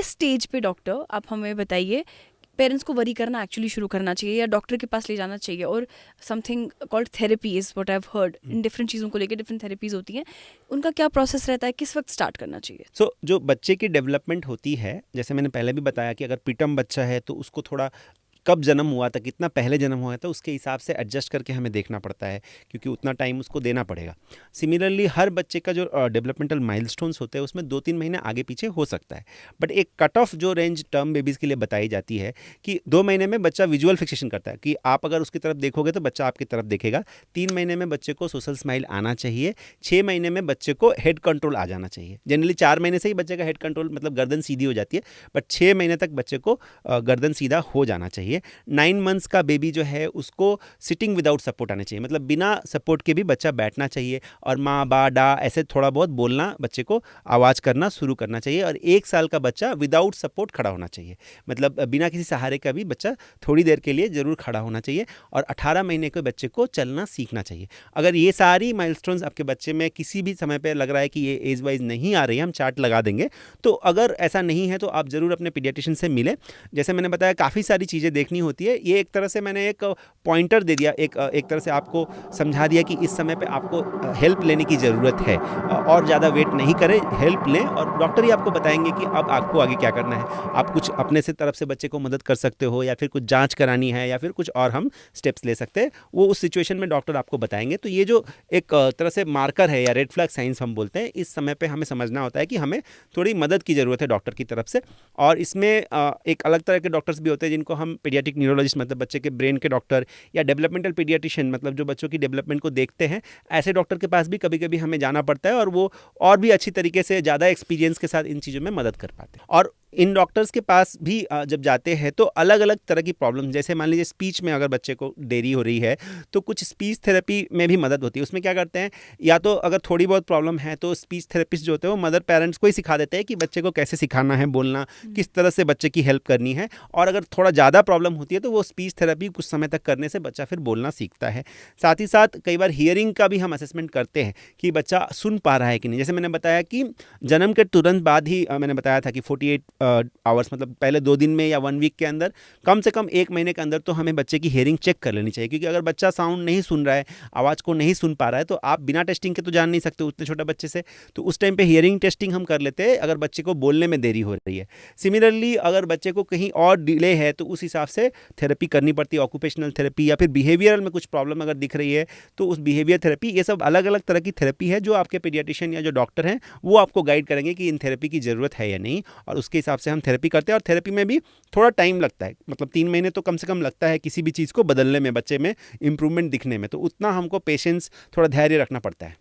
इस स्टेज पे डॉक्टर आप हमें बताइए, पेरेंट्स को वरी करना एक्चुअली शुरू करना चाहिए या डॉक्टर के पास ले जाना चाहिए? और something called therapy is what I have heard, in different चीज़ों को लेकर डिफरेंट थेरेपीज होती हैं, उनका क्या प्रोसेस रहता है, किस वक्त स्टार्ट करना चाहिए? जो बच्चे की डेवलपमेंट होती है, जैसे मैंने पहले भी बताया कि अगर प्रीटर्म बच्चा है तो उसको थोड़ा कब जन्म हुआ था, कितना पहले जन्म हुआ था, उसके हिसाब से एडजस्ट करके हमें देखना पड़ता है, क्योंकि उतना टाइम उसको देना पड़ेगा। सिमिलरली हर बच्चे का जो डेवलपमेंटल माइलस्टोन्स होते हैं उसमें 2-3 महीने आगे पीछे हो सकता है, बट एक कट ऑफ जो रेंज टर्म बेबीज़ के लिए बताई जाती है कि 2 महीने में बच्चा विजुअल फिक्सेशन करता है कि आप अगर उसकी तरफ देखोगे तो बच्चा आपकी तरफ देखेगा। 3 महीने में बच्चे को सोशल स्माइल आना चाहिए। 6 महीने में बच्चे को हेड कंट्रोल आ जाना चाहिए। जनरली 4 महीने से ही बच्चे का हेड कंट्रोल मतलब गर्दन सीधी हो जाती है, बट 6 महीने तक बच्चे को गर्दन सीधा हो जाना चाहिए। 9 मंथ्स का बेबी जो है उसको सिटिंग विदाउट सपोर्ट आना चाहिए, मतलब बिना सपोर्ट के भी बच्चा बैठना चाहिए और माँ बा डा ऐसे थोड़ा बहुत बोलना, बच्चे को आवाज़ करना शुरू करना चाहिए। और 1 साल का बच्चा विदाउट सपोर्ट खड़ा होना चाहिए, मतलब बिना किसी सहारे का भी बच्चा थोड़ी देर के लिए ज़रूर खड़ा होना चाहिए। और 18 महीने के बच्चे को चलना सीखना चाहिए। अगर ये सारी माइलस्टोन्स आपके बच्चे में किसी भी समय पर लग रहा है कि ये एज वाइज नहीं आ रही है, हम चार्ट लगा देंगे, तो अगर ऐसा नहीं है तो आप ज़रूर अपने पीडियाट्रिशियन से मिलें। जैसे मैंने बताया काफ़ी सारी चीज़ें देखनी होती है। ये एक तरह से मैंने एक पॉइंटर दे दिया, एक तरह से आपको समझा दिया कि इस समय पे आपको हेल्प लेने की ज़रूरत है, और ज़्यादा वेट नहीं करें, हेल्प लें और डॉक्टर ही आपको बताएंगे कि अब आपको आगे क्या करना है। आप कुछ अपने से तरफ से बच्चे को मदद कर सकते हो, या फिर कुछ जांच करानी है, या फिर कुछ और हम स्टेप्स ले सकते हैं, वो उस सिचुएशन में डॉक्टर आपको बताएंगे। तो ये जो एक तरह से मार्कर है या रेड फ्लैग साइंस हम बोलते हैं, इस समय पे हमें समझना होता है कि हमें थोड़ी मदद की ज़रूरत है डॉक्टर की तरफ से। और इसमें एक अलग तरह के डॉक्टर्स भी होते हैं जिनको हम पीडियाट्रिक न्यूरोलॉजिस्ट, मतलब बच्चे के ब्रेन के डॉक्टर, या डेवलपमेंटल पीडियाट्रिशियन, मतलब जो बच्चों की डेवलपमेंट को देखते हैं, ऐसे डॉक्टर के पास भी कभी कभी हमें जाना पड़ता है, और वो और भी अच्छी तरीके से ज़्यादा एक्सपीरियंस के साथ इन चीज़ों में मदद कर पाते हैं। और इन डॉक्टर्स के पास भी जब जाते हैं तो अलग अलग तरह की प्रॉब्लम, जैसे मान लीजिए स्पीच में अगर बच्चे को देरी हो रही है तो कुछ स्पीच थेरेपी में भी मदद होती है। उसमें क्या करते हैं, या तो अगर थोड़ी बहुत प्रॉब्लम है तो स्पीच थेरेपिस्ट जो होते हैं वो मदर पेरेंट्स को ही सिखा देते हैं कि बच्चे को कैसे सिखाना है बोलना, किस तरह से बच्चे की हेल्प करनी है। और अगर थोड़ा ज़्यादा प्रॉब्लम होती है तो वो स्पीच थेरेपी कुछ समय तक करने से बच्चा फिर बोलना सीखता है। साथ ही साथ कई बार हियरिंग का भी हम असेसमेंट करते हैं कि बच्चा सुन पा रहा है कि नहीं। जैसे मैंने बताया कि जन्म के तुरंत बाद ही मैंने बताया था कि 48 आवर्स, मतलब पहले 2 दिन में या 1 वीक के अंदर, कम से कम 1 महीने के अंदर तो हमें बच्चे की हियरिंग चेक कर लेनी चाहिए। क्योंकि अगर बच्चा साउंड नहीं सुन रहा है, आवाज़ को नहीं सुन पा रहा है, तो आप बिना टेस्टिंग के तो जान नहीं सकते उतने छोटे बच्चे से। तो उस टाइम पे हियरिंग टेस्टिंग हम कर लेते हैं अगर बच्चे को बोलने में देरी हो रही है। सिमिलरली अगर बच्चे को कहीं और डिले है तो उस हिसाब से थेरेपी करनी पड़ती है, ऑक्यूपेशनल थेरेपी, या फिर बिहेवियरल में कुछ प्रॉब्लम अगर दिख रही है तो उस बिहेवियर थेरेपी। ये सब अलग अलग तरह की थेरेपी है जो आपके पीडियाट्रिशियन या जो डॉक्टर हैं वो आपको गाइड करेंगे कि इन थेरेपी की ज़रूरत है या नहीं, और उसके हिसाब से हम थेरेपी करते हैं। और थेरेपी में भी थोड़ा टाइम लगता है, मतलब 3 महीने तो कम से कम लगता है किसी भी चीज़ को बदलने में, बच्चे में इंप्रूवमेंट दिखने में। तो उतना हमको पेशेंस, थोड़ा धैर्य रखना पड़ता है।